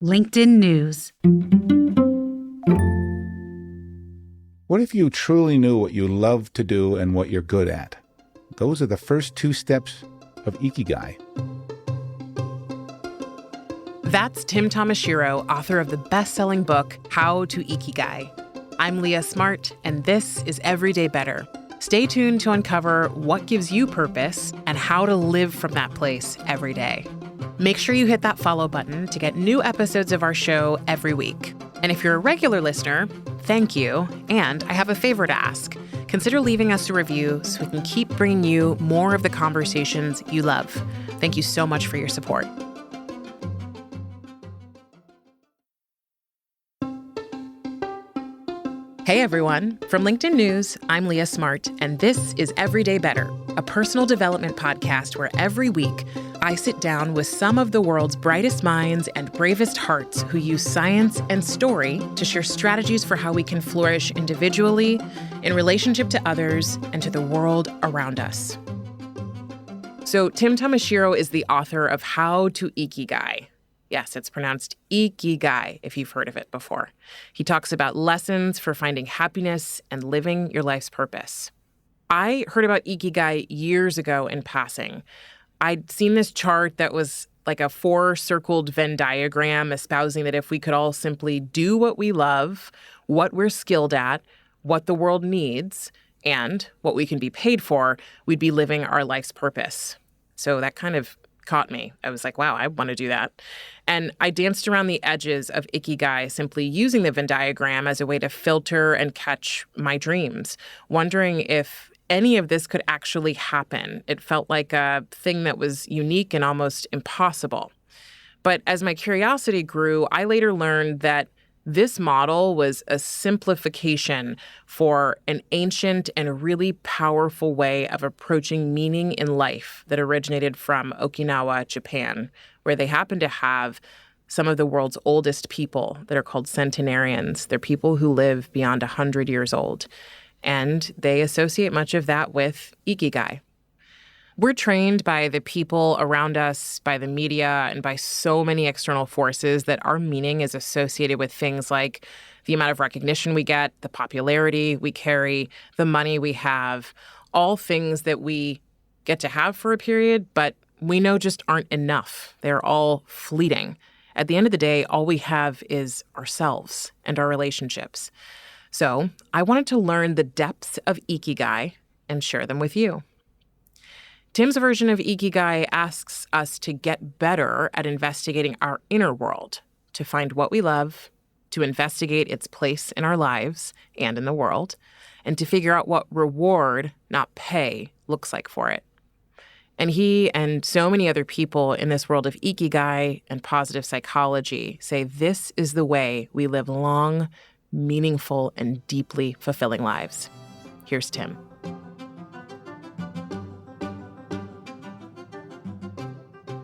LinkedIn News. What if you truly knew what you love to do and what you're good at? Those are the first two steps of Ikigai. That's Tim Tamashiro, author of the best-selling book, How to Ikigai. I'm Leah Smart, and this is Everyday Better. Stay tuned to uncover what gives you purpose and how to live from that place every day. Make sure you hit that follow button to get new episodes of our show every week. And if you're a regular listener, thank you. And I have a favor to ask. Consider leaving us a review so we can keep bringing you more of the conversations you love. Thank you so much for your support. Hey everyone, from LinkedIn News, I'm Leah Smart, and this is Everyday Better, a personal development podcast where every week I sit down with some of the world's brightest minds and bravest hearts who use science and story to share strategies for how we can flourish individually, in relationship to others, and to the world around us. So Tim Tamashiro is the author of How to Ikigai. Yes, it's pronounced Ikigai, if you've heard of it before. He talks about lessons for finding happiness and living your life's purpose. I heard about Ikigai years ago in passing. I'd seen this chart that was like a 4-circled Venn diagram espousing that if we could all simply do what we love, what we're skilled at, what the world needs, and what we can be paid for, we'd be living our life's purpose. So that kind of caught me. I was like, wow, I want to do that. And I danced around the edges of Ikigai, simply using the Venn diagram as a way to filter and catch my dreams, wondering if any of this could actually happen. It felt like a thing that was unique and almost impossible. But as my curiosity grew, I later learned that this model was a simplification for an ancient and really powerful way of approaching meaning in life that originated from Okinawa, Japan, where they happen to have some of the world's oldest people that are called centenarians. They're people who live beyond 100 years old. And they associate much of that with Ikigai. We're trained by the people around us, by the media, and by so many external forces that our meaning is associated with things like the amount of recognition we get, the popularity we carry, the money we have, all things that we get to have for a period, but we know just aren't enough. They're all fleeting. At the end of the day, all we have is ourselves and our relationships. So I wanted to learn the depths of Ikigai and share them with you. Tim's version of Ikigai asks us to get better at investigating our inner world, to find what we love, to investigate its place in our lives and in the world, and to figure out what reward, not pay, looks like for it. And he and so many other people in this world of Ikigai and positive psychology say this is the way we live long, meaningful, and deeply fulfilling lives. Here's Tim.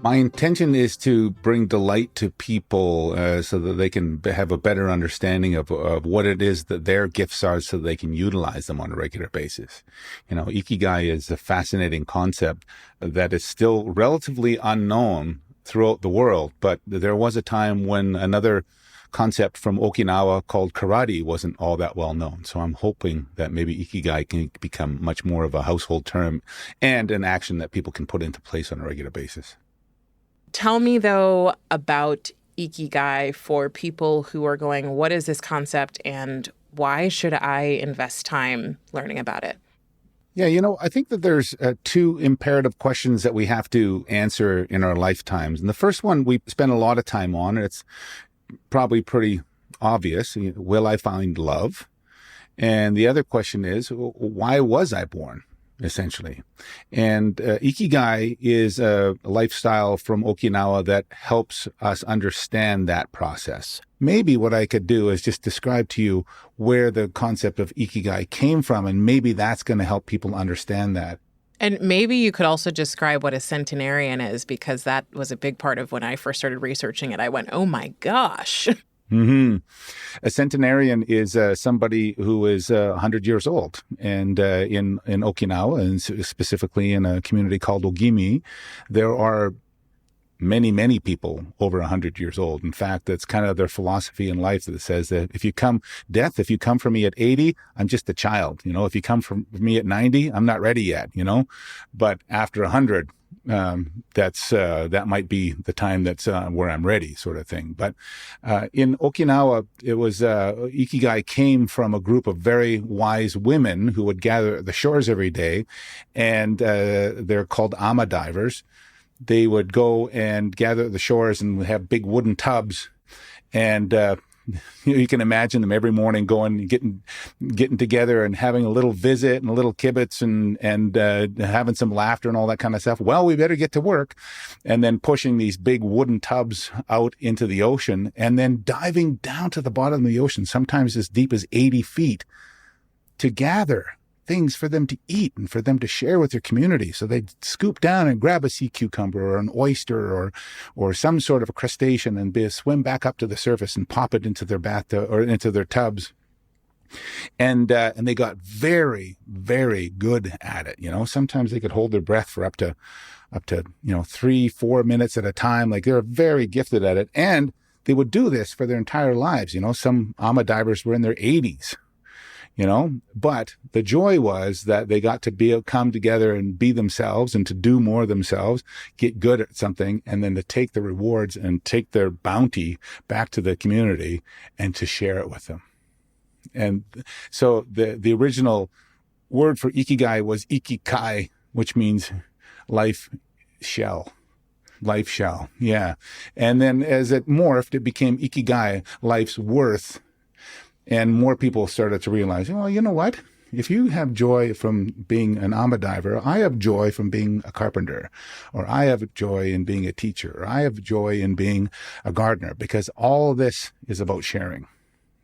My intention is to bring delight to people so that they can have a better understanding of what it is that their gifts are so they can utilize them on a regular basis. You know, Ikigai is a fascinating concept that is still relatively unknown throughout the world, but there was a time when another concept from Okinawa called karate wasn't all that well known. So I'm hoping that maybe Ikigai can become much more of a household term and an action that people can put into place on a regular basis. Tell me, though, about Ikigai for people who are going, what is this concept and why should I invest time learning about it? Yeah, you know, I think that there's two imperative questions that we have to answer in our lifetimes. And the first one we spend a lot of time on, and it's probably pretty obvious. Will I find love? And the other question is, why was I born? Essentially. And Ikigai is a lifestyle from Okinawa that helps us understand that process. Maybe what I could do is just describe to you where the concept of Ikigai came from, and maybe that's going to help people understand that. And maybe you could also describe what a centenarian is, because that was a big part of when I first started researching it. I went, oh my gosh. Mm-hmm. A centenarian is somebody who is 100 years old. And in Okinawa, and specifically in a community called Ogimi, there are many, many people over 100 years old. In fact, that's kind of their philosophy in life that says that if you come from me at 80, I'm just a child. If you come from me at 90, I'm not ready yet, but after 100, that might be the time that's where I'm ready, sort of thing. But in Okinawa, it was Ikigai came from a group of very wise women who would gather at the shores every day, and they're called ama divers. They would go and gather at the shores and have big wooden tubs, and you can imagine them every morning going, getting together and having a little visit and a little kibitz and having some laughter and all that kind of stuff. Well, we better get to work. And then pushing these big wooden tubs out into the ocean and then diving down to the bottom of the ocean, sometimes as deep as 80 feet, to gather things for them to eat and for them to share with their community. So they'd scoop down and grab a sea cucumber or an oyster or some sort of a crustacean and swim back up to the surface and pop it into their bathtub or into their tubs. And they got very, very good at it. Sometimes they could hold their breath for up to 3-4 minutes at a time. Like, they're very gifted at it. And they would do this for their entire lives. Some ama divers were in their 80s. But the joy was that they got to come together and be themselves and to do more themselves, get good at something, and then to take the rewards and take their bounty back to the community and to share it with them. And so the original word for Ikigai was Ikigai, which means life shall. Life shall, yeah. And then as it morphed, it became Ikigai, life's worth. And more people started to realize, well, you know what? If you have joy from being an ama diver, I have joy from being a carpenter, or I have joy in being a teacher, or I have joy in being a gardener, because all of this is about sharing.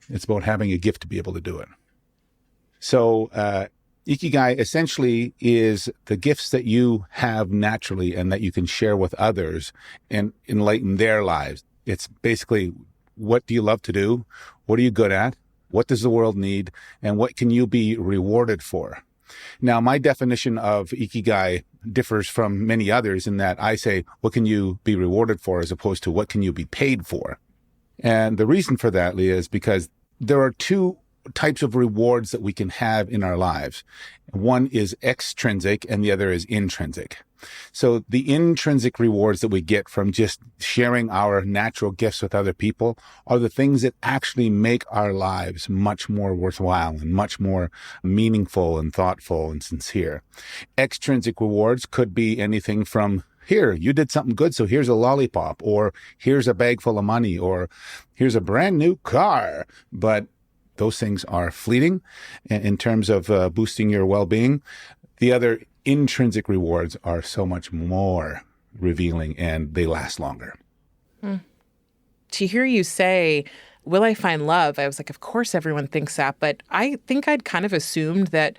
It's about having a gift to be able to do it. So Ikigai essentially is the gifts that you have naturally and that you can share with others and enlighten their lives. It's basically, what do you love to do? What are you good at? What does the world need? And what can you be rewarded for? Now, my definition of Ikigai differs from many others in that I say, what can you be rewarded for, as opposed to what can you be paid for? And the reason for that, Leah, is because there are two types of rewards that we can have in our lives. One is extrinsic and the other is intrinsic. So the intrinsic rewards that we get from just sharing our natural gifts with other people are the things that actually make our lives much more worthwhile and much more meaningful and thoughtful and sincere. Extrinsic rewards could be anything from, here, you did something good, so here's a lollipop, or here's a bag full of money, or here's a brand new car. But those things are fleeting in terms of boosting your well-being. The other intrinsic rewards are so much more revealing, and they last longer. To hear you say, will I find love? I was like, of course everyone thinks that, but I think I'd kind of assumed that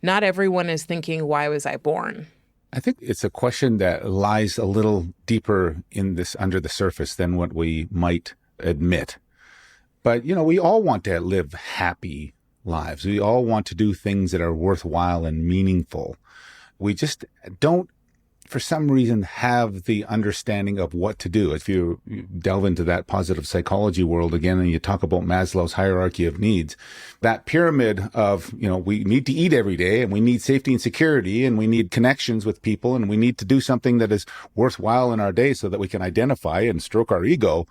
not everyone is thinking, why was I born? I think it's a question that lies a little deeper in this, under the surface, than what we might admit. But, we all want to live happy lives. We all want to do things that are worthwhile and meaningful. We just don't, for some reason, have the understanding of what to do. If you delve into that positive psychology world again, and you talk about Maslow's hierarchy of needs, that pyramid of, we need to eat every day, and we need safety and security, and we need connections with people, and we need to do something that is worthwhile in our day so that we can identify and stroke our ego.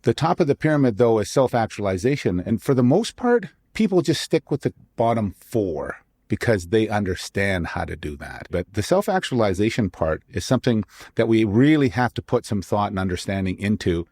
The top of the pyramid, though, is self-actualization. And for the most part, people just stick with the bottom four, because they understand how to do that. But the self-actualization part is something that we really have to put some thought and understanding into.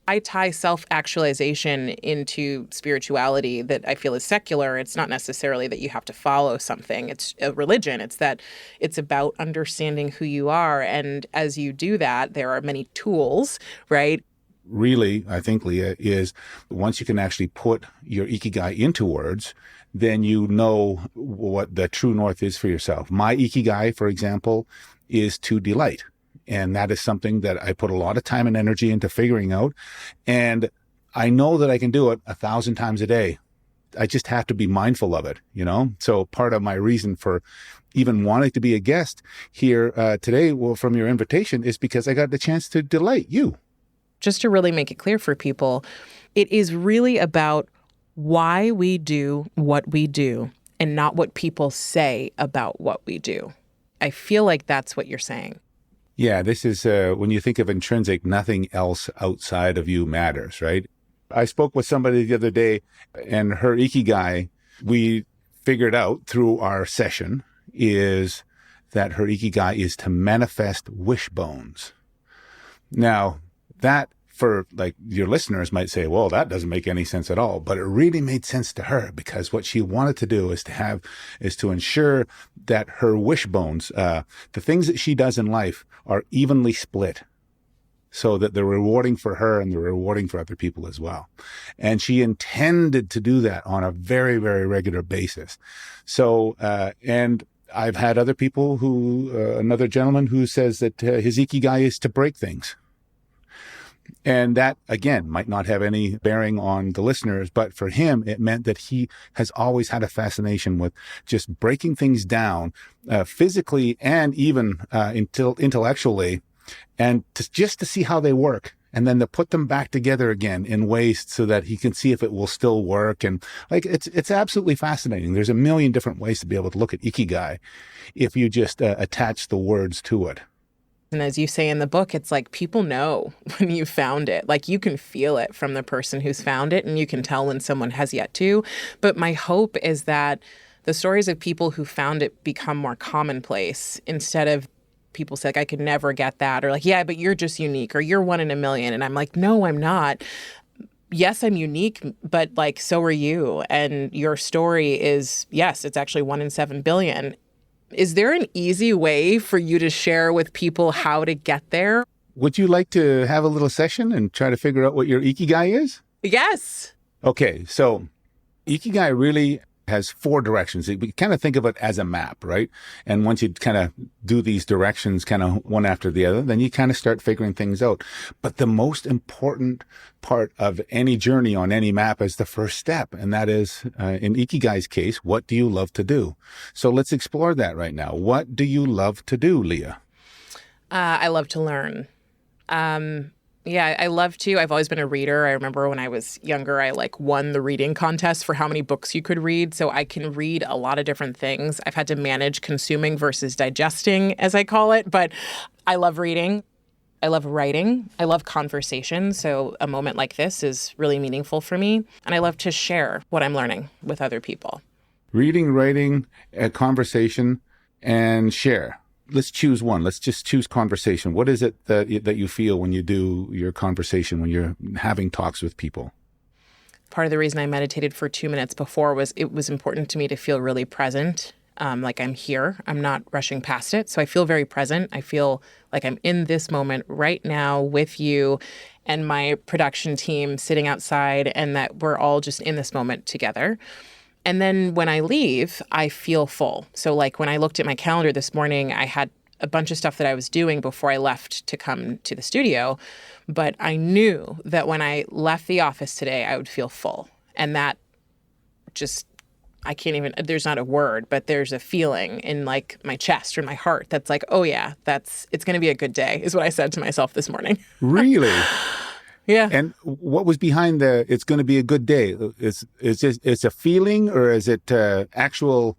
I tie self-actualization into spirituality that I feel is secular. It's not necessarily that you have to follow something. It's a religion. It's that it's about understanding who you are. And as you do that, there are many tools, right? Really, I think, Leah, is once you can actually put your Ikigai into words, then you know what the true north is for yourself. My Ikigai, for example, is to delight. And that is something that I put a lot of time and energy into figuring out. And I know that I can do it 1,000 times a day. I just have to be mindful of it, So part of my reason for even wanting to be a guest here today, well, from your invitation, is because I got the chance to delight you. Just to really make it clear for people, it is really about why we do what we do and not what people say about what we do. I feel like that's what you're saying. Yeah, this is when you think of intrinsic, nothing else outside of you matters, right? I spoke with somebody the other day, and her Ikigai, we figured out through our session, is that her Ikigai is to manifest wishbones. Now, that for like your listeners might say, well, that doesn't make any sense at all. But it really made sense to her, because what she wanted to do is to ensure that her wishbones, the things that she does in life, are evenly split, so that they're rewarding for her and they're rewarding for other people as well. And she intended to do that on a very, very regular basis. So, and I've had other people another gentleman who says that his Ikigai is to break things. And that, again, might not have any bearing on the listeners, but for him, it meant that he has always had a fascination with just breaking things down physically and even intellectually, and just to see how they work, and then to put them back together again in ways so that he can see if it will still work. And like, it's absolutely fascinating. There's a million different ways to be able to look at Ikigai if you just attach the words to it. And as you say in the book, it's like people know when you found it. Like you can feel it from the person who's found it, and you can tell when someone has yet to. But my hope is that the stories of people who found it become more commonplace, instead of people say, like, I could never get that, or like, yeah, but you're just unique, or you're one in a million. And I'm like, no, I'm not. Yes, I'm unique, but like, so are you. And your story is, yes, it's actually 1 in 7 billion. Is there an easy way for you to share with people how to get there? Would you like to have a little session and try to figure out what your Ikigai is? Yes. Okay, so Ikigai really has 4 directions. We kind of think of it as a map, right? And once you kind of do these directions kind of one after the other, then you kind of start figuring things out. But the most important part of any journey on any map is the first step. And that is, in Ikigai's case, what do you love to do? So let's explore that right now. What do you love to do, Leah? I love to learn. Yeah, I love to. I've always been a reader. I remember when I was younger, I won the reading contest for how many books you could read. So I can read a lot of different things. I've had to manage consuming versus digesting, as I call it. But I love reading. I love writing. I love conversation. So a moment like this is really meaningful for me. And I love to share what I'm learning with other people. Reading, writing, conversation, and share. Let's choose one. Let's just choose conversation. What is it that you feel when you do your conversation, when you're having talks with people? Part of the reason I meditated for 2 minutes before was it was important to me to feel really present, like I'm here. I'm not rushing past it. So I feel very present. I feel like I'm in this moment right now with you and my production team sitting outside, and that we're all just in this moment together. And then when I leave, I feel full. So when I looked at my calendar this morning, I had a bunch of stuff that I was doing before I left to come to the studio. But I knew that when I left the office today, I would feel full. And that just, I can't even, there's not a word, but there's a feeling in my chest or my heart that's like, oh yeah, it's going to be a good day, is what I said to myself this morning. Really? Yeah. And what was behind it's going to be a good day? It's a feeling, or is it actual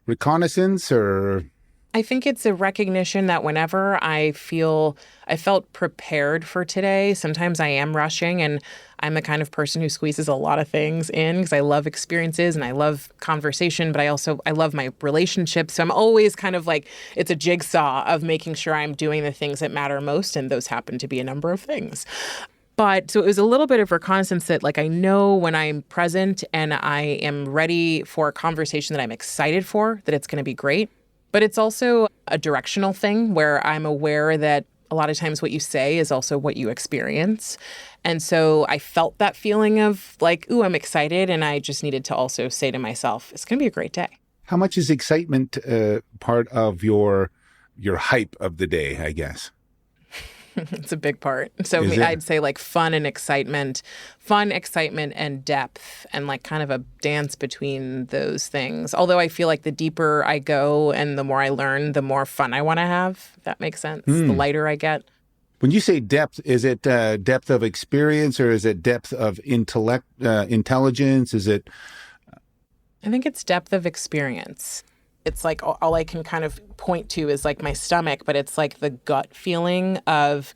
reconnaissance, or? I think it's a recognition that whenever I felt prepared for today, sometimes I am rushing, and I'm the kind of person who squeezes a lot of things in because I love experiences and I love conversation, but I love my relationships. So I'm always kind of it's a jigsaw of making sure I'm doing the things that matter most, and those happen to be a number of things. But so it was a little bit of reconnaissance that I know when I'm present and I am ready for a conversation that I'm excited for, that it's going to be great. But it's also a directional thing where I'm aware that a lot of times what you say is also what you experience. And so I felt that feeling of ooh, I'm excited. And I just needed to also say to myself, it's going to be a great day. How much is excitement part of your hype of the day, I guess? It's a big part. So Is it? I'd say like fun, excitement, and depth, and like kind of a dance between those things. Although I feel like the deeper I go and the more I learn, the more fun I want to have. If that makes sense. The lighter I get. When you say depth, is it depth of experience or is it depth of intelligence? Is it? I think it's depth of experience. It's like all I can kind of point to is like my stomach, but it's like the gut feeling of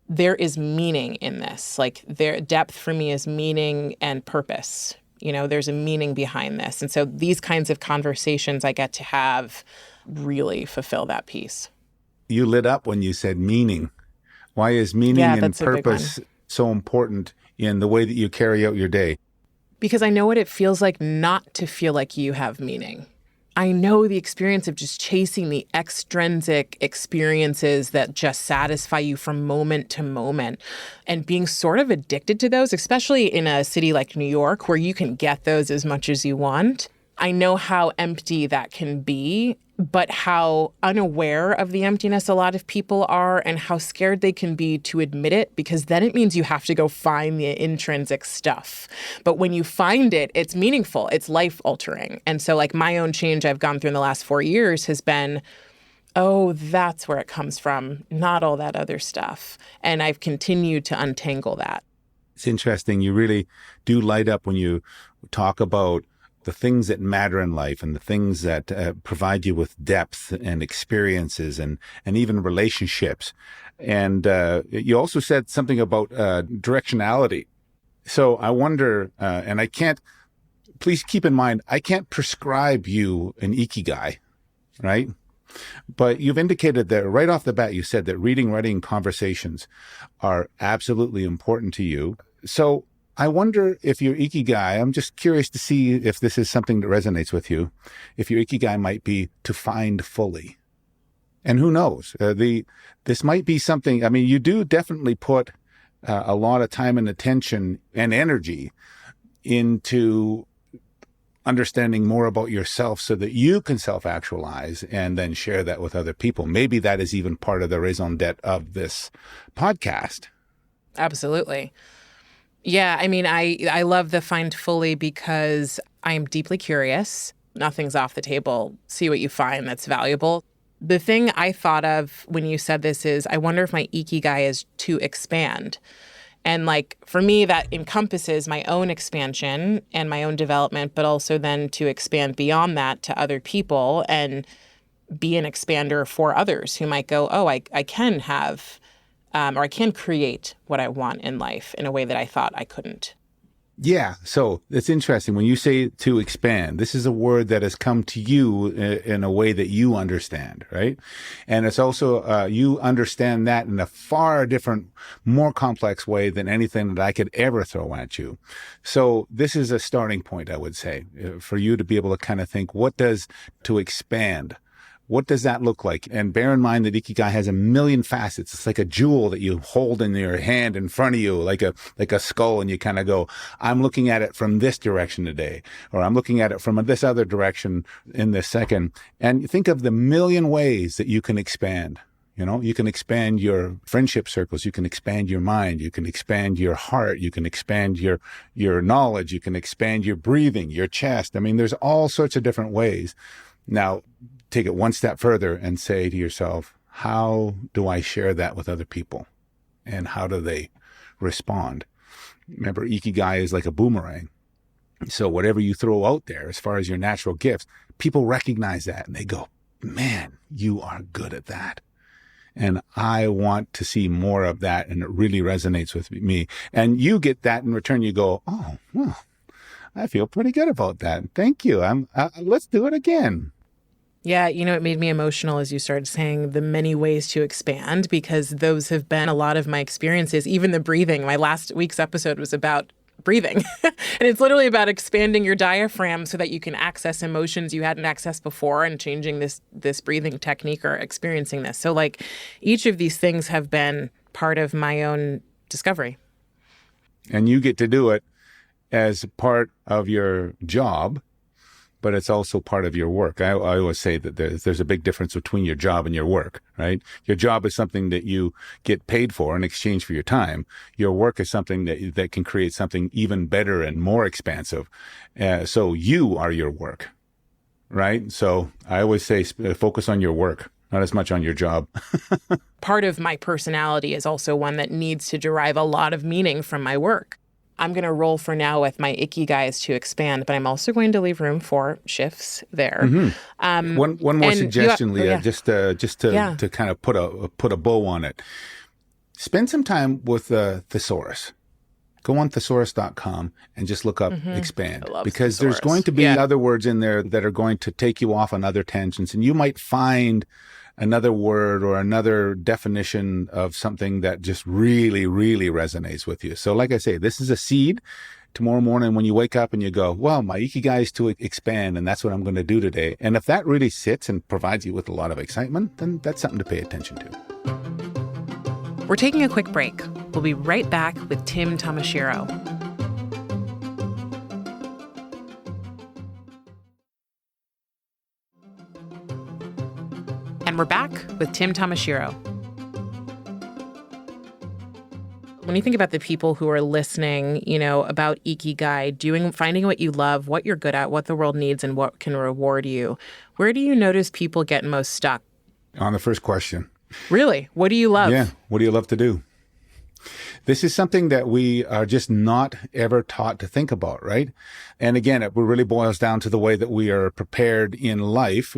there is meaning in this. Like depth for me is meaning and purpose. There's a meaning behind this. And so these kinds of conversations I get to have really fulfill that piece. You lit up when you said meaning. Why is meaning and purpose so important in the way that you carry out your day? Because I know what it feels like not to feel like you have meaning. I know the experience of just chasing the extrinsic experiences that just satisfy you from moment to moment and being sort of addicted to those, especially in a city like New York where you can get those as much as you want. I know how empty that can be, but how unaware of the emptiness a lot of people are and how scared they can be to admit it, because then it means you have to go find the intrinsic stuff. But when you find it, it's meaningful, it's life altering. And so like my own change I've gone through in the last 4 years has been, oh, that's where it comes from, not all that other stuff. And I've continued to untangle that. It's interesting. You really do light up when you talk about the things that matter in life and the things that provide you with depth and experiences and even relationships. And you also said something about directionality. So I wonder, and please keep in mind, I can't prescribe you an Ikigai, right? But you've indicated that right off the bat, you said that reading, writing, and conversations are absolutely important to you. So I wonder if your Ikigai, I'm just curious to see if this is something that resonates with you, if your Ikigai might be to find fully. And who knows, this might be something, I mean, you do definitely put a lot of time and attention and energy into understanding more about yourself so that you can self-actualize and then share that with other people. Maybe that is even part of the raison d'etre of this podcast. Absolutely. Yeah, I mean, I love the find fully because I am deeply curious. Nothing's off the table. See what you find that's valuable. The thing I thought of when you said this is, I wonder if my Ikigai is to expand. And like, for me, that encompasses my own expansion and my own development, but also then to expand beyond that to other people and be an expander for others who might go, oh, I can have... or I can create what I want in life in a way that I thought I couldn't. Yeah. So it's interesting. When you say to expand, this is a word that has come to you in a way that you understand, right? And it's also, you understand that in a far different, more complex way than anything that I could ever throw at you. So this is a starting point, I would say, for you to be able to kind of think, what does to expand? What does that look like? And bear in mind that Ikigai has a million facets. It's like a jewel that you hold in your hand in front of you, like a skull, and you kind of go, I'm looking at it from this direction today, or I'm looking at it from this other direction in this second. And think of the million ways that you can expand. You can expand your friendship circles. You can expand your mind. You can expand your heart. You can expand your knowledge. You can expand your breathing, your chest. I mean, there's all sorts of different ways. Now, take it one step further and say to yourself, how do I share that with other people? And how do they respond? Remember, Ikigai is like a boomerang. So whatever you throw out there, as far as your natural gifts, people recognize that and they go, man, you are good at that. And I want to see more of that. And it really resonates with me. And you get that in return. You go, oh, well, I feel pretty good about that. Thank you. Let's do it again. Yeah, it made me emotional as you started saying the many ways to expand, because those have been a lot of my experiences. Even the breathing. My last week's episode was about breathing. And it's literally about expanding your diaphragm so that you can access emotions you hadn't accessed before and changing this breathing technique or experiencing this. So like each of these things have been part of my own discovery. And you get to do it as part of your job but it's also part of your work. I always say that there's a big difference between your job and your work, right? Your job is something that you get paid for in exchange for your time. Your work is something that can create something even better and more expansive. So you are your work, right? So I always say focus on your work, not as much on your job. Part of my personality is also one that needs to derive a lot of meaning from my work. I'm going to roll for now with my Ikigais to expand, but I'm also going to leave room for shifts there. Mm-hmm. One more suggestion, Leah, just to kind of put a bow on it. Spend some time with thesaurus. Go on thesaurus.com and just look up expand, because there's going to be other words in there that are going to take you off on other tangents, and you might find another word or another definition of something that just really, really resonates with you. So like I say, this is a seed. Tomorrow morning when you wake up and you go, well, my Ikigai is to expand, and that's what I'm going to do today. And if that really sits and provides you with a lot of excitement, then that's something to pay attention to. We're taking a quick break. We'll be right back with Tim Tamashiro. And we're back with Tim Tamashiro. When you think about the people who are listening, about Ikigai, finding what you love, what you're good at, what the world needs, and what can reward you, where do you notice people get most stuck? On the first question. Really? What do you love? Yeah. What do you love to do? This is something that we are just not ever taught to think about, right? And again, it really boils down to the way that we are prepared in life.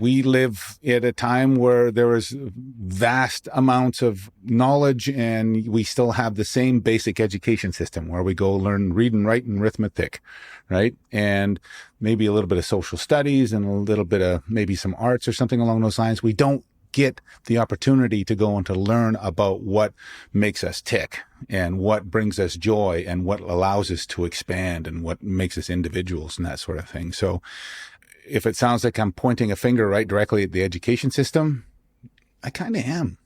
We live at a time where there is vast amounts of knowledge, and we still have the same basic education system where we go learn read and write and arithmetic, right? And maybe a little bit of social studies and a little bit of maybe some arts or something along those lines. We don't get the opportunity to go and to learn about what makes us tick and what brings us joy and what allows us to expand and what makes us individuals and that sort of thing. So if it sounds like I'm pointing a finger right directly at the education system, I kind of am.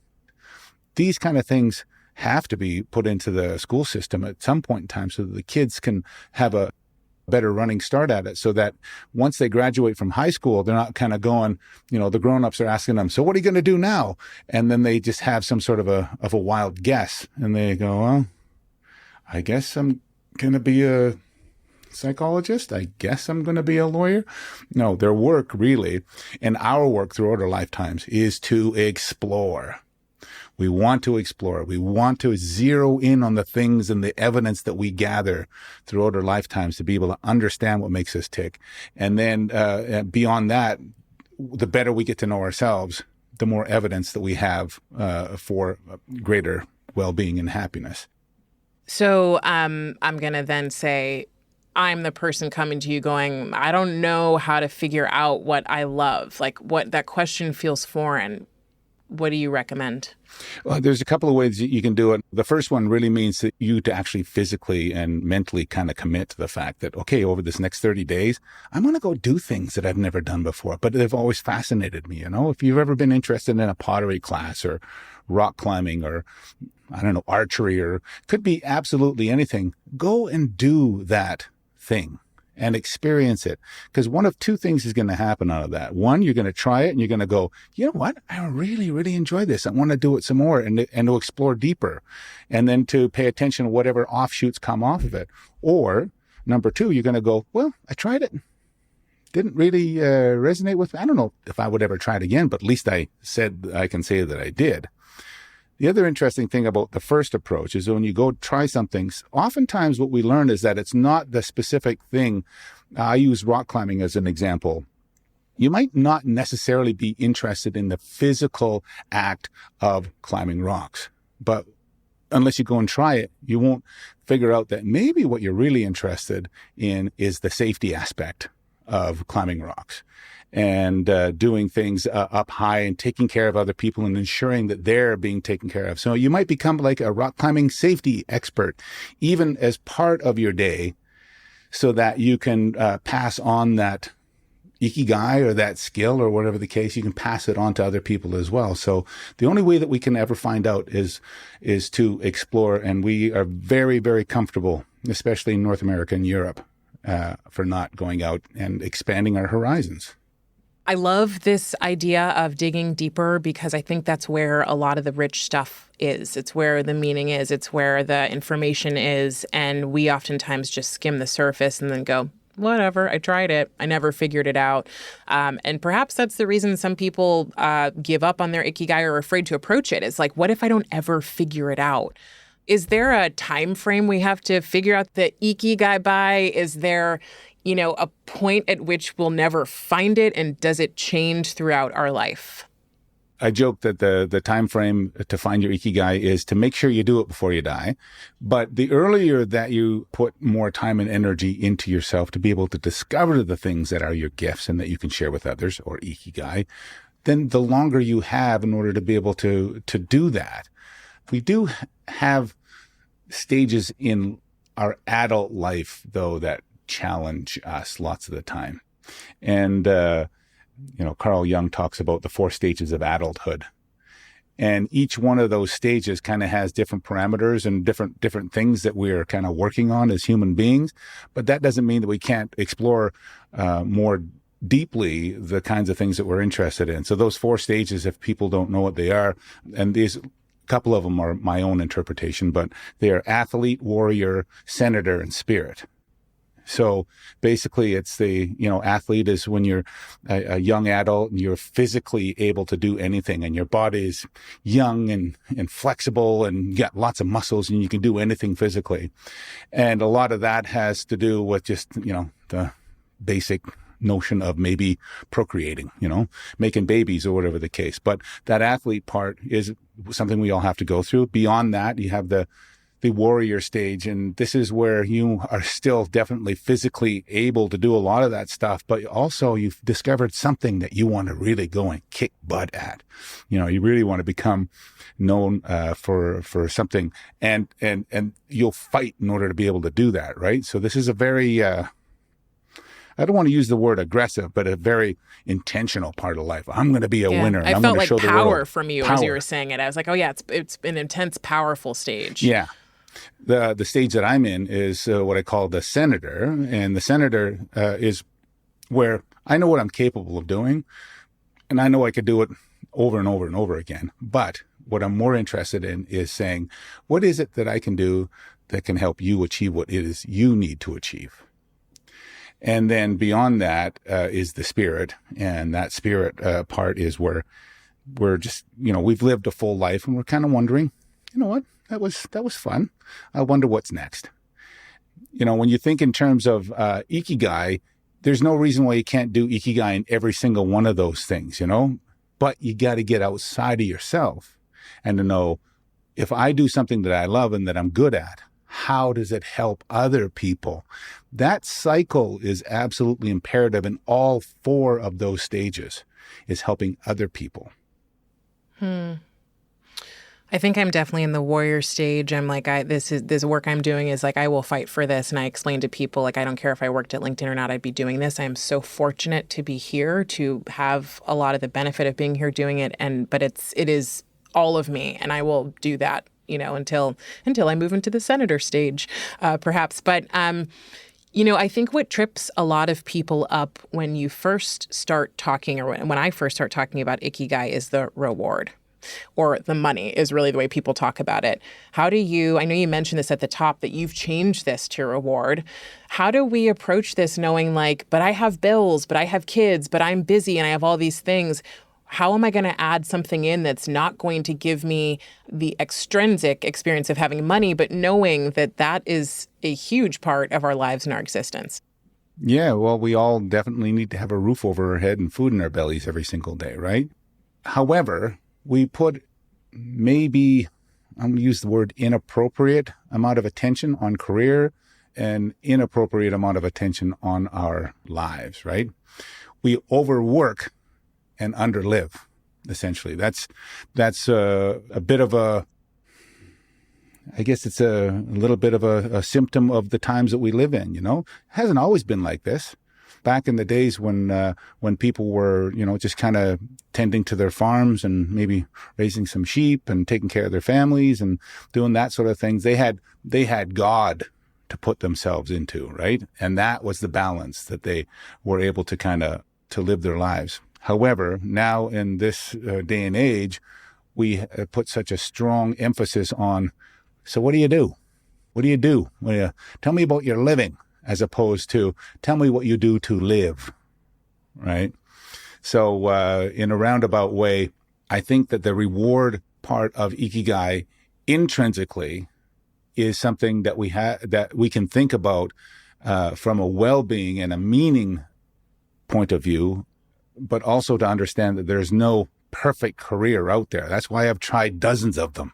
These kind of things have to be put into the school system at some point in time so that the kids can have a better running start at it, so that once they graduate from high school, they're not kind of going, the grown-ups are asking them, so what are you going to do now? And then they just have some sort of a wild guess. And they go, well, I guess I'm going to be a psychologist. I guess I'm going to be a lawyer. No, their work really, and our work throughout our lifetimes, is to explore. We want to explore. We want to zero in on the things and the evidence that we gather throughout our lifetimes to be able to understand what makes us tick. And then beyond that, the better we get to know ourselves, the more evidence that we have for greater well-being and happiness. So I'm going to then say, I'm the person coming to you going, I don't know how to figure out what I love. Like, what that question feels foreign. What do you recommend? Well, there's a couple of ways that you can do it. The first one really means that you to actually physically and mentally kind of commit to the fact that, okay, over this next 30 days, I'm going to go do things that I've never done before, but they've always fascinated me. If you've ever been interested in a pottery class or rock climbing or, archery, or could be absolutely anything, go and do that thing and experience it. Because one of two things is going to happen out of that. One, you're going to try it and you're going to go, you know what? I really, really enjoy this. I want to do it some more and to explore deeper, and then to pay attention to whatever offshoots come off of it. Or number two, you're going to go, well, I tried it. Didn't really resonate with me. I don't know if I would ever try it again, but at least I can say that I did. The other interesting thing about the first approach is when you go try something, oftentimes what we learn is that it's not the specific thing. I use rock climbing as an example. You might not necessarily be interested in the physical act of climbing rocks, but unless you go and try it, you won't figure out that maybe what you're really interested in is the safety aspect of climbing rocks and doing things up high and taking care of other people and ensuring that they're being taken care of. So you might become like a rock climbing safety expert, even as part of your day, so that you can pass on that Ikigai or that skill or whatever the case. You can pass it on to other people as well. So the only way that we can ever find out is to explore. And we are very, very comfortable, especially in North America and Europe, for not going out and expanding our horizons. I love this idea of digging deeper because I think that's where a lot of the rich stuff is. It's where the meaning is. It's where the information is. And we oftentimes just skim the surface and then go, whatever, I tried it. I never figured it out. And perhaps that's the reason some people give up on their Ikigai or are afraid to approach it. It's like, what if I don't ever figure it out? Is there a time frame we have to figure out the Ikigai by? Is there, a point at which we'll never find it? And does it change throughout our life? I joke that the time frame to find your Ikigai is to make sure you do it before you die. But the earlier that you put more time and energy into yourself to be able to discover the things that are your gifts and that you can share with others, or Ikigai, then the longer you have in order to be able to do that. We do have stages in our adult life, though, that challenge us lots of the time. And, Carl Jung talks about the 4 stages of adulthood. And each one of those stages kind of has different parameters and different things that we're kind of working on as human beings. But that doesn't mean that we can't explore more deeply the kinds of things that we're interested in. So those 4 stages, if people don't know what they are, and these couple of them are my own interpretation, but they are athlete, warrior, senator, and spirit. So basically it's athlete is when you're a young adult and you're physically able to do anything and your body is young and flexible and you got lots of muscles and you can do anything physically. And a lot of that has to do with just, the basic notion of maybe procreating, making babies or whatever the case. But that athlete part is something we all have to go through. Beyond that, you have the warrior stage. And this is where you are still definitely physically able to do a lot of that stuff, but also you've discovered something that you want to really go and kick butt at. You really want to become known for something and you'll fight in order to be able to do that, right? So this is a very, I don't want to use the word aggressive, but a very intentional part of life. I'm going to be a winner. And I I'm felt going to like show the power world. from you as you were saying it. I was like, oh yeah, it's an intense, powerful stage. Yeah. The stage that I'm in is what I call the senator. And the senator is where I know what I'm capable of doing. And I know I could do it over and over and over again. But what I'm more interested in is saying, what is it that I can do that can help you achieve what it is you need to achieve? And then beyond that is the spirit. And that spirit part is where we're just, we've lived a full life and we're kind of wondering, what? That was fun. I wonder what's next. When you think in terms of Ikigai, there's no reason why you can't do Ikigai in every single one of those things, But you got to get outside of yourself and to know, if I do something that I love and that I'm good at, how does it help other people? That cycle is absolutely imperative in all 4 of those stages, is helping other people. I think I'm definitely in the warrior stage. I'm like, this work I'm doing is like, I will fight for this. And I explain to people, like, I don't care if I worked at LinkedIn or not, I'd be doing this. I am so fortunate to be here, to have a lot of the benefit of being here doing it. But it is all of me. And I will do that, until I move into the senator stage, perhaps. But, I think what trips a lot of people up when you first start talking, or when I first start talking about Ikigai, is the reward. Or the money is really the way people talk about it. I know you mentioned this at the top, that you've changed this to reward. How do we approach this knowing but I have bills, but I have kids, but I'm busy and I have all these things. How am I going to add something in that's not going to give me the extrinsic experience of having money, but knowing that is a huge part of our lives and our existence? Yeah, well, we all definitely need to have a roof over our head and food in our bellies every single day, right? However, we put maybe, I'm going to use the word inappropriate amount of attention on career and inappropriate amount of attention on our lives, right? We overwork and underlive, essentially. That's a bit of I guess it's a little bit of a symptom of the times that we live in, It hasn't always been like this. Back in the days when people were, just kind of tending to their farms and maybe raising some sheep and taking care of their families and doing that sort of things, they had God, to put themselves into, right? And that was the balance that they were able to to live their lives. However, now in this day and age, we put such a strong emphasis on, so what do you do? What do you do? Tell me about your living, as opposed to tell me what you do to live, right? So in a roundabout way, I think that the reward part of Ikigai intrinsically is something that we can think about from a well-being and a meaning point of view, but also to understand that there's no perfect career out there. That's why I've tried dozens of them.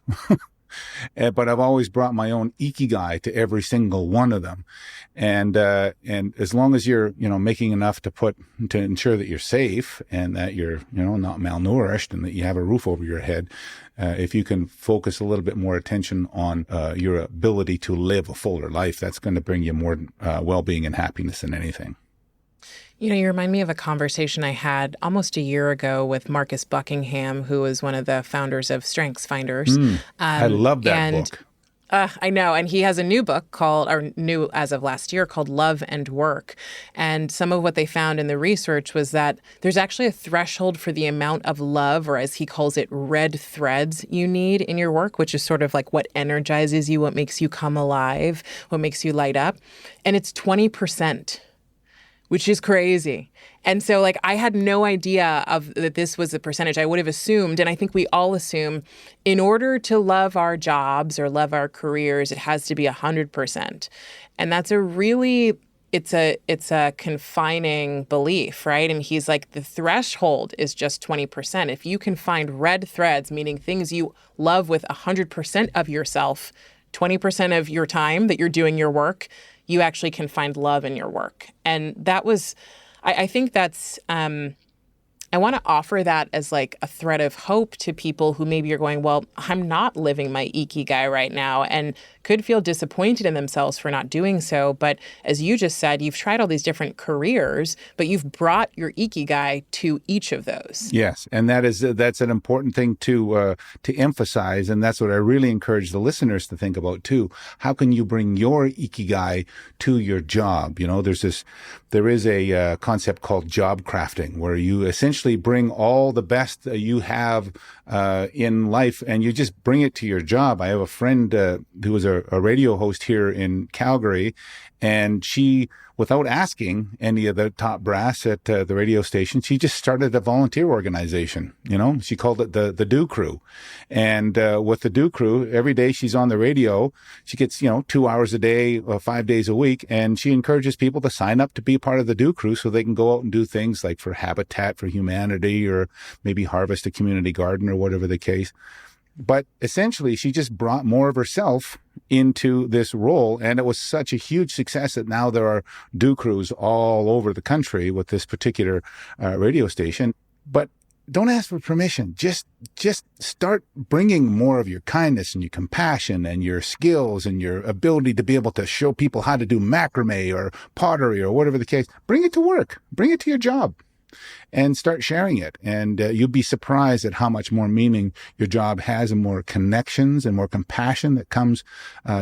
But I've always brought my own Ikigai to every single one of them. And as long as you're, making enough to ensure that you're safe and that you're, not malnourished and that you have a roof over your head, if you can focus a little bit more attention on your ability to live a fuller life, that's going to bring you more well-being and happiness than anything. You remind me of a conversation I had almost a year ago with Marcus Buckingham, who was one of the founders of Strengths Finders. I love that book. I know. And he has a new book new as of last year, called Love and Work. And some of what they found in the research was that there's actually a threshold for the amount of love, or as he calls it, red threads you need in your work, which is sort of like what energizes you, what makes you come alive, what makes you light up. And it's 20%. Which is crazy. And so I had no idea that this was the percentage. I would have assumed, and I think we all assume, in order to love our jobs or love our careers, it has to be 100%. And that's it's a confining belief, right? And he's like, the threshold is just 20%. If you can find red threads, meaning things you love with 100% of yourself, 20% of your time that you're doing your work, you actually can find love in your work. And that was, I think that's, I want to offer that as a thread of hope to people who maybe are going, well, I'm not living my Ikigai right now, and could feel disappointed in themselves for not doing so. But as you just said, you've tried all these different careers, but you've brought your Ikigai to each of those. Yes, and that's an important thing to emphasize, and that's what I really encourage the listeners to think about too. How can you bring your Ikigai to your job? There is a concept called job crafting, where you essentially bring all the best that you have in life, and you just bring it to your job. I have a friend who was a radio host here in Calgary, and she, without asking any of the top brass at the radio station, she just started a volunteer organization. She called it the Do Crew. And with the Do Crew, every day she's on the radio, she gets, 2 hours a day, 5 days a week. And she encourages people to sign up to be part of the Do Crew so they can go out and do things like for Habitat for Humanity, or maybe harvest a community garden, or whatever the case. But essentially, she just brought more of herself into this role. And it was such a huge success that now there are Do Crews all over the country with this particular radio station. But don't ask for permission. Just start bringing more of your kindness and your compassion and your skills and your ability to be able to show people how to do macrame or pottery or whatever the case. Bring it to work. Bring it to your job. And start sharing it. And you'll be surprised at how much more meaning your job has, and more connections and more compassion that comes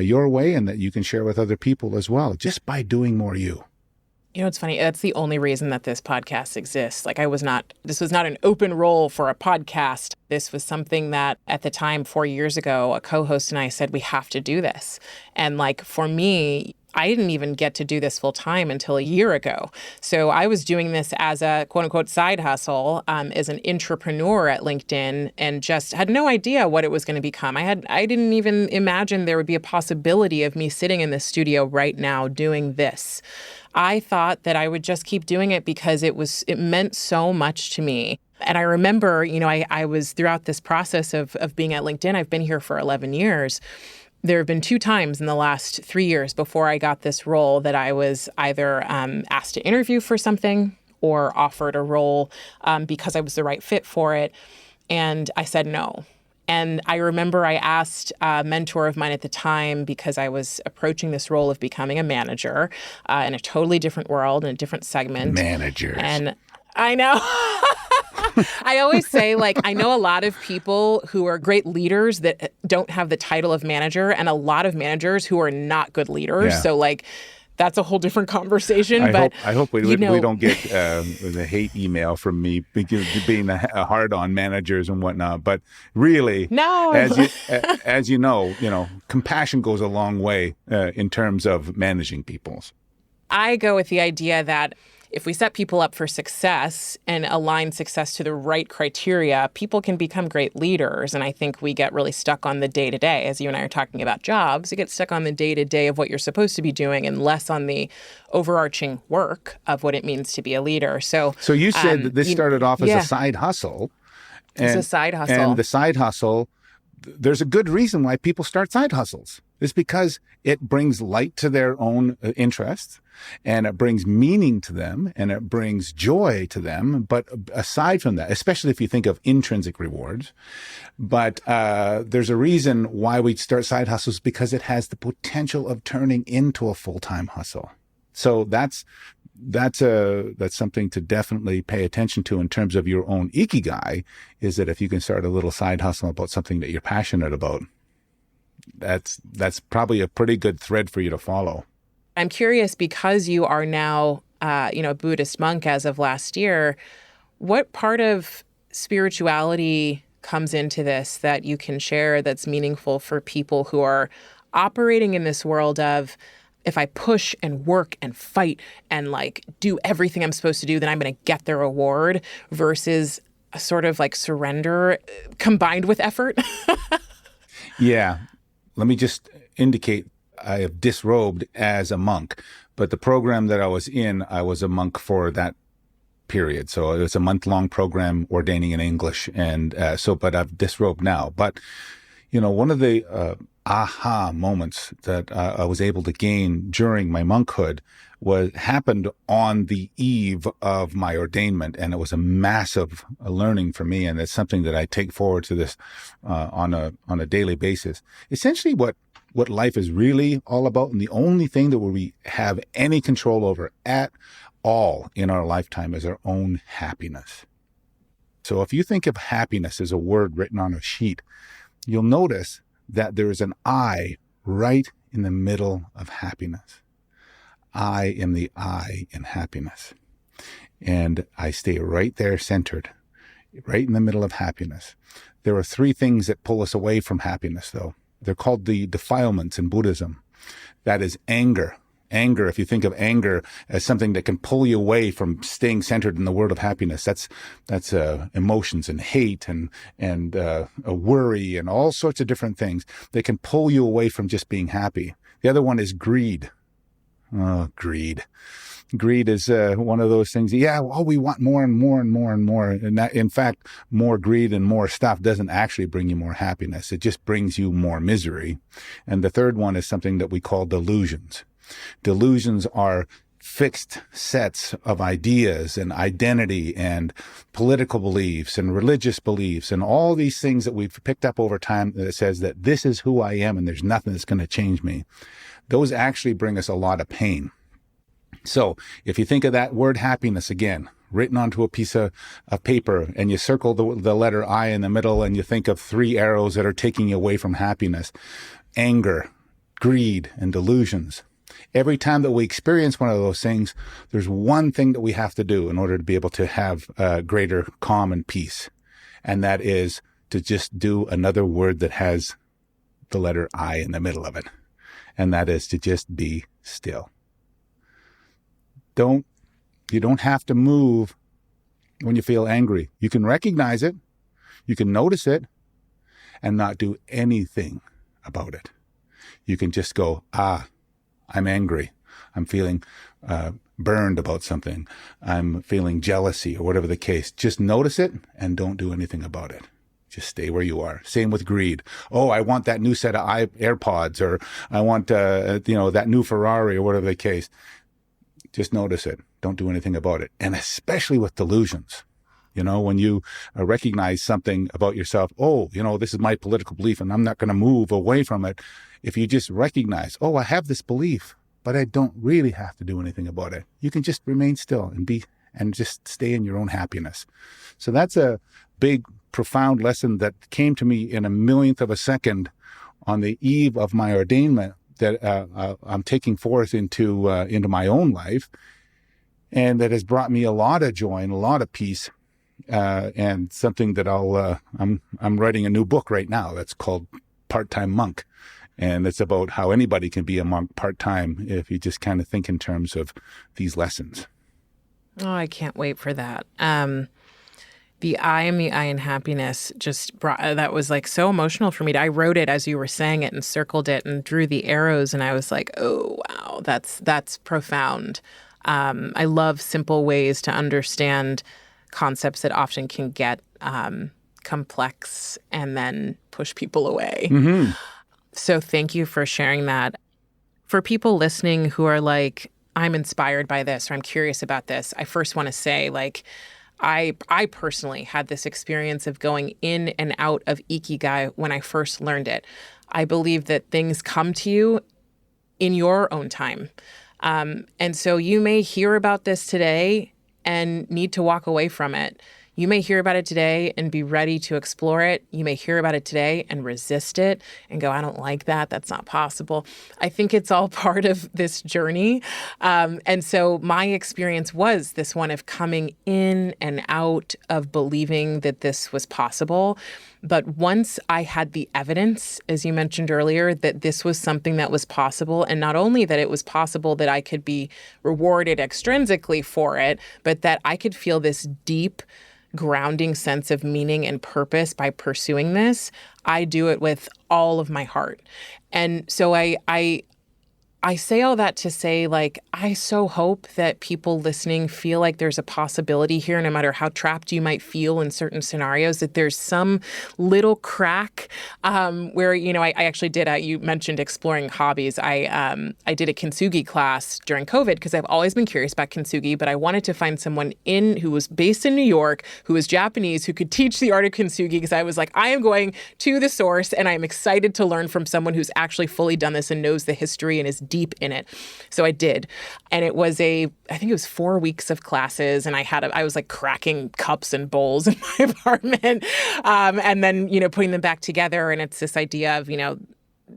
your way, and that you can share with other people as well, just by doing more you. It's funny. That's the only reason that this podcast exists. This was not an open role for a podcast. This was something that at the time, 4 years ago, a co-host and I said, we have to do this. And for me, I didn't even get to do this full time until a year ago. So I was doing this as a quote unquote side hustle, as an entrepreneur at LinkedIn, and just had no idea what it was going to become. I didn't even imagine there would be a possibility of me sitting in this studio right now doing this. I thought that I would just keep doing it because it meant so much to me. And I remember, I was throughout this process of being at LinkedIn, I've been here for 11 years. There have been 2 times in the last 3 years before I got this role that I was either asked to interview for something or offered a role because I was the right fit for it. And I said no. And I remember I asked a mentor of mine at the time, because I was approaching this role of becoming a manager in a totally different world, in a different segment. Managers. And I know. I always say, like, I know a lot of people who are great leaders that don't have the title of manager, and a lot of managers who are not good leaders. Yeah. So, like, that's a whole different conversation. I hope we don't get the hate email from me being a hard on managers and whatnot. But really, No. as you know, compassion goes a long way in terms of managing people's. I go with the idea that if we set people up for success and align success to the right criteria, people can become great leaders. And I think we get really stuck on the day-to-day. As you and I are talking about jobs, you get stuck on the day-to-day of what you're supposed to be doing and less on the overarching work of what it means to be a leader. So you said that this started off as a side hustle. It's a side hustle. And the side hustle, there's a good reason why people start side hustles. It's because it brings light to their own interests, and it brings meaning to them, and it brings joy to them. But aside from that, especially if you think of intrinsic rewards, but there's a reason why we start side hustles, because it has the potential of turning into a full-time hustle. So that's something to definitely pay attention to in terms of your own Ikigai, is that if you can start a little side hustle about something that you're passionate about, that's probably a pretty good thread for you to follow. I'm curious, because you are now, a Buddhist monk as of last year, what part of spirituality comes into this that you can share that's meaningful for people who are operating in this world of, if I push and work and fight and like do everything I'm supposed to do, then I'm going to get the reward, versus a sort of like surrender combined with effort? Yeah. Let me just indicate I have disrobed as a monk, but the program that I was in, I was a monk for that period. So it was a month-long program ordaining in English. And but I've disrobed now. But, one of the aha moments that I was able to gain during my monkhood happened on the eve of my ordainment, and it was a massive learning for me, and it's something that I take forward to this on a daily basis. Essentially, what life is really all about, and the only thing that we have any control over at all in our lifetime, is our own happiness. So if you think of happiness as a word written on a sheet, you'll notice that there is an I right in the middle of happiness. I am the I in happiness. And I stay right there centered, right in the middle of happiness. There are three things that pull us away from happiness, though. They're called the defilements in Buddhism. That is anger. Anger, if you think of anger as something that can pull you away from staying centered in the world of happiness, that's emotions and hate and a worry and all sorts of different things that can pull you away from just being happy. The other one is greed. Oh, greed. Greed is one of those things. Yeah, we want more and more and more and more. And that, in fact, more greed and more stuff doesn't actually bring you more happiness. It just brings you more misery. And the third one is something that we call delusions. Delusions are fixed sets of ideas and identity and political beliefs and religious beliefs and all these things that we've picked up over time that says that this is who I am and there's nothing that's going to change me. Those actually bring us a lot of pain. So if you think of that word happiness again, written onto a piece of paper, and you circle the letter I in the middle, and you think of three arrows that are taking you away from happiness: anger, greed, and delusions. Every time that we experience one of those things, there's one thing that we have to do in order to be able to have greater calm and peace. And that is to just do another word that has the letter I in the middle of it. And that is to just be still. You don't have to move when you feel angry. You can recognize it, you can notice it, and not do anything about it. You can just go, I'm angry. I'm feeling burned about something. I'm feeling jealousy, or whatever the case. Just notice it and don't do anything about it. Just stay where you are. Same with greed. Oh, I want that new set of AirPods, or I want that new Ferrari, or whatever the case. Just notice it. Don't do anything about it. And especially with delusions. When you recognize something about yourself, this is my political belief and I'm not going to move away from it. If you just recognize, I have this belief, but I don't really have to do anything about it. You can just remain still and be and just stay in your own happiness. So that's a big, profound lesson that came to me in a millionth of a second on the eve of my ordainment that I'm taking forth into my own life, and that has brought me a lot of joy and a lot of peace, and something that I'm writing a new book right now that's called Part-Time Monk, and it's about how anybody can be a monk part-time if you just kind of think in terms of these lessons. Oh, I can't wait for that. The I am the I in happiness just brought, that was like so emotional for me. I wrote it as you were saying it and circled it and drew the arrows. And I was like, oh, wow, that's profound. I love simple ways to understand concepts that often can get complex and then push people away. Mm-hmm. So thank you for sharing that. For people listening who are like, I'm inspired by this or I'm curious about this, I first want to say, like, I personally had this experience of going in and out of Ikigai when I first learned it. I believe that things come to you in your own time. And so you may hear about this today and need to walk away from it. You may hear about it today and be ready to explore it. You may hear about it today and resist it and go, I don't like that. That's not possible. I think it's all part of this journey. And so my experience was this one of coming in and out of believing that this was possible. But once I had the evidence, as you mentioned earlier, that this was something that was possible, and not only that it was possible that I could be rewarded extrinsically for it, but that I could feel this deep grounding sense of meaning and purpose by pursuing this, I do it with all of my heart. And so I say all that to say, like, I so hope that people listening feel like there's a possibility here, no matter how trapped you might feel in certain scenarios, that there's some little crack where, you know, I actually did, you mentioned exploring hobbies. I did a kintsugi class during COVID because I've always been curious about kintsugi, but I wanted to find someone who was based in New York, who was Japanese, who could teach the art of kintsugi, because I was like, I am going to the source and I'm excited to learn from someone who's actually fully done this and knows the history and is deep in it. So I did. And it was I think it was 4 weeks of classes. And I was like cracking cups and bowls in my apartment. And then, you know, putting them back together. And it's this idea of, you know,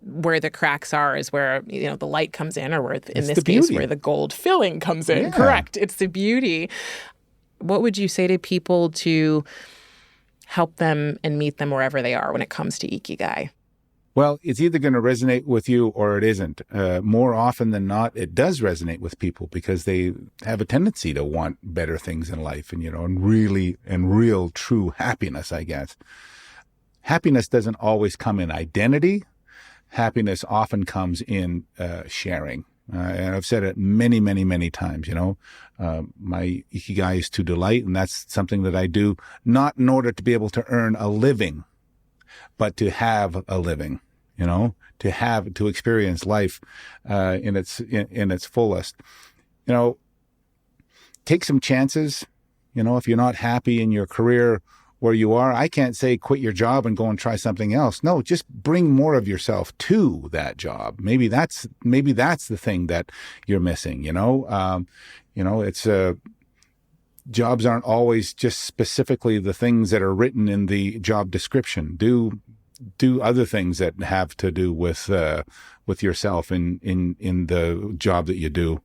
where the cracks are is where, you know, the light comes in, or where, in this case, where the gold filling comes in. Yeah. Correct. It's the beauty. What would you say to people to help them and meet them wherever they are when it comes to Ikigai? Well, it's either going to resonate with you or it isn't. More often than not, it does resonate with people because they have a tendency to want better things in life and, you know, and real true happiness, I guess. Happiness doesn't always come in identity. Happiness often comes in sharing. And I've said it many, many, many times, you know, my Ikigai is to delight. And that's something that I do not in order to be able to earn a living, but to have a living, you know, to experience life in its fullest. You know, take some chances. You know, if you're not happy in your career where you are, I can't say quit your job and go and try something else. No, just bring more of yourself to that job. Maybe that's the thing that you're missing. You know, it's jobs aren't always just specifically the things that are written in the job description. Do other things that have to do with yourself in the job that you do.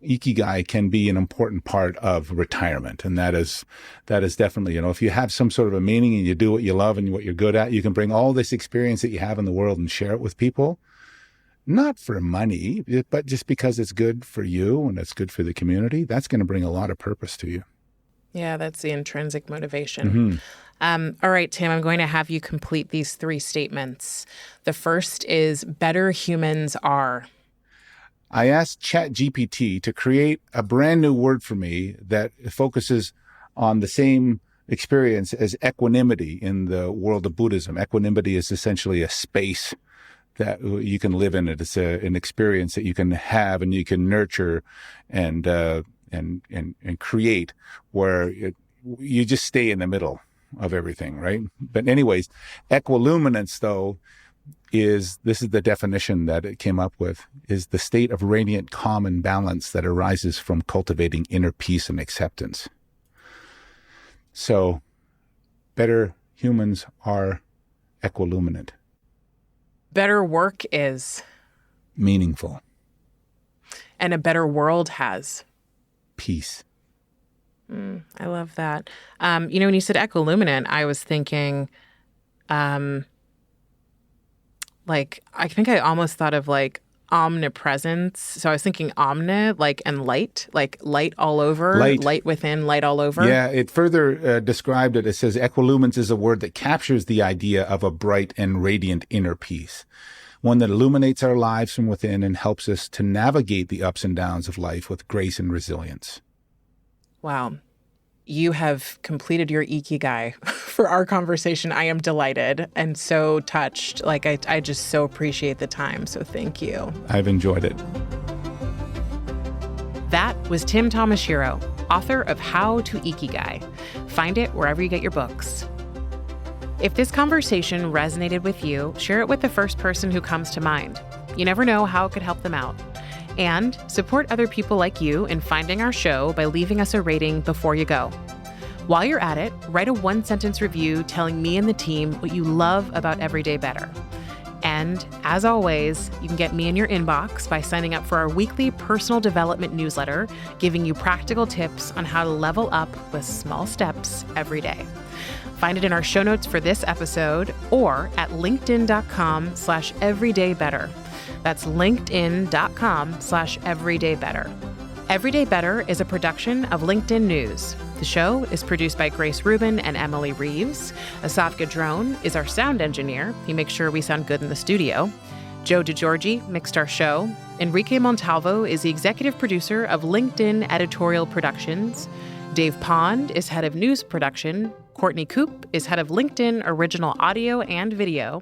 Ikigai can be an important part of retirement, and that is definitely, you know, if you have some sort of a meaning and you do what you love and what you're good at, you can bring all this experience that you have in the world and share it with people. Not for money, but just because it's good for you and it's good for the community. That's going to bring a lot of purpose to you. Yeah, that's the intrinsic motivation. Mm-hmm. All right, Tim, I'm going to have you complete these 3 statements. The first is, better humans are. I asked ChatGPT to create a brand new word for me that focuses on the same experience as equanimity in the world of Buddhism. Equanimity is essentially a space that you can live in. It's an experience that you can have and you can nurture and create, where you just stay in the middle of everything, right? But anyways, equiluminance, though, this is the definition that it came up with, is the state of radiant calm and balance that arises from cultivating inner peace and acceptance. So better humans are equiluminant. Better work is Meaningful. and a better world has. Peace. I love that. When you said equiluminant, I was thinking, I think I almost thought of omnipresence. So I was thinking omni, and light, light all over, light within, light all over. Yeah, it further described it. It says equilumens is a word that captures the idea of a bright and radiant inner peace, one that illuminates our lives from within and helps us to navigate the ups and downs of life with grace and resilience. Wow. You have completed your Ikigai for our conversation. I am delighted and so touched. I just so appreciate the time. So thank you. I've enjoyed it. That was Tim Tamashiro, author of How to Ikigai. Find it wherever you get your books. If this conversation resonated with you, share it with the first person who comes to mind. You never know how it could help them out. And support other people like you in finding our show by leaving us a rating before you go. While you're at it, write a one-sentence review telling me and the team what you love about Everyday Better. And as always, you can get me in your inbox by signing up for our weekly personal development newsletter, giving you practical tips on how to level up with small steps every day. Find it in our show notes for this episode or at linkedin.com/everydaybetter. That's linkedin.com/everydaybetter. Everyday Better is a production of LinkedIn News. The show is produced by Grace Rubin and Emily Reeves. Asaf Gadrone is our sound engineer. He makes sure we sound good in the studio. Joe DeGiorgi mixed our show. Enrique Montalvo is the executive producer of LinkedIn Editorial Productions. Dave Pond is head of news production. Courtney Koop is head of LinkedIn Original Audio and Video.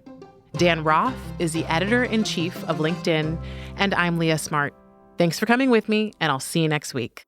Dan Roth is the editor-in-chief of LinkedIn, and I'm Leah Smart. Thanks for coming with me, and I'll see you next week.